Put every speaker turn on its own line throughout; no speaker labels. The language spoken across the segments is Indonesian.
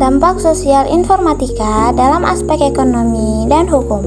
Dampak sosial informatika dalam aspek ekonomi dan hukum.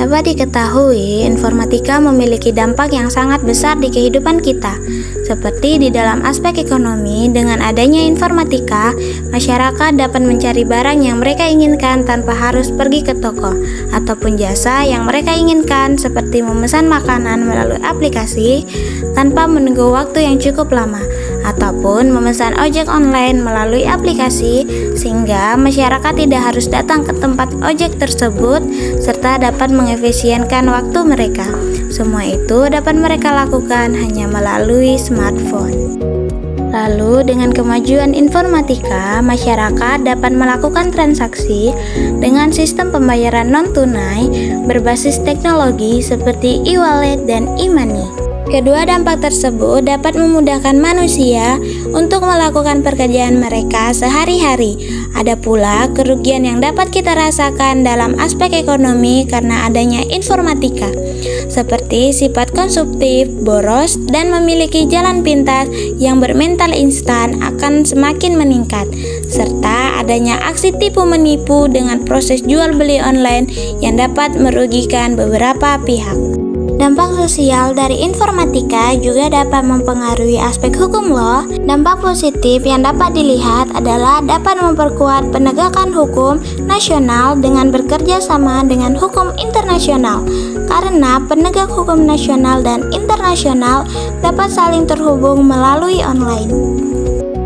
Dapat diketahui, informatika memiliki dampak yang sangat besar di kehidupan kita. Seperti di dalam aspek ekonomi, dengan adanya informatika, masyarakat dapat mencari barang yang mereka inginkan tanpa harus pergi ke toko, ataupun jasa yang mereka inginkan seperti memesan makanan melalui aplikasi tanpa menunggu waktu yang cukup lama, ataupun memesan ojek online melalui aplikasi sehingga masyarakat tidak harus datang ke tempat ojek tersebut serta dapat mengefisienkan waktu mereka. Semua itu dapat mereka lakukan hanya melalui smartphone. Lalu, dengan kemajuan informatika, masyarakat dapat melakukan transaksi dengan sistem pembayaran non-tunai berbasis teknologi seperti e-wallet dan e-money. Kedua dampak tersebut dapat memudahkan manusia untuk melakukan pekerjaan mereka sehari-hari. Ada pula kerugian yang dapat kita rasakan dalam aspek ekonomi karena adanya informatika, seperti sifat konsumtif, boros, dan memiliki jalan pintas yang bermental instan akan semakin meningkat, serta adanya aksi tipu menipu dengan proses jual beli online yang dapat merugikan beberapa pihak. Dampak sosial dari informatika juga dapat mempengaruhi aspek hukum loh. Dampak positif yang dapat dilihat adalah dapat memperkuat penegakan hukum nasional dengan bekerja sama dengan hukum internasional. Karena penegak hukum nasional dan internasional dapat saling terhubung melalui online.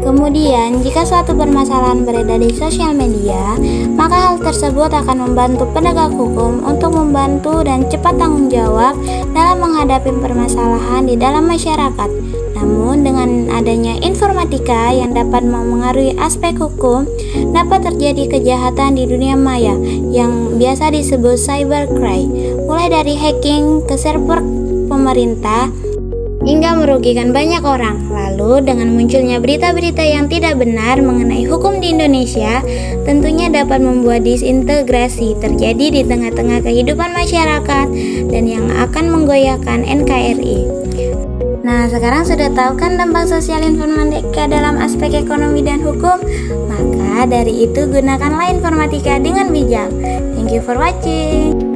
Kemudian, jika suatu permasalahan beredar di sosial media, maka hal tersebut akan membantu penegak hukum untuk membantu dan cepat tanggung jawab dalam menghadapi permasalahan di dalam masyarakat. Namun, dengan adanya informatika yang dapat memengaruhi aspek hukum, dapat terjadi kejahatan di dunia maya yang biasa disebut cybercrime, mulai dari hacking ke server pemerintah hingga merugikan banyak orang. Lalu, dengan munculnya berita-berita yang tidak benar mengenai hukum di Indonesia, tentunya dapat membuat disintegrasi terjadi di tengah-tengah kehidupan masyarakat dan yang akan menggoyahkan NKRI. Nah, sekarang sudah tahu kan dampak sosial informatika dalam aspek ekonomi dan hukum? Maka dari itu gunakanlah informatika dengan bijak. Thank you for watching.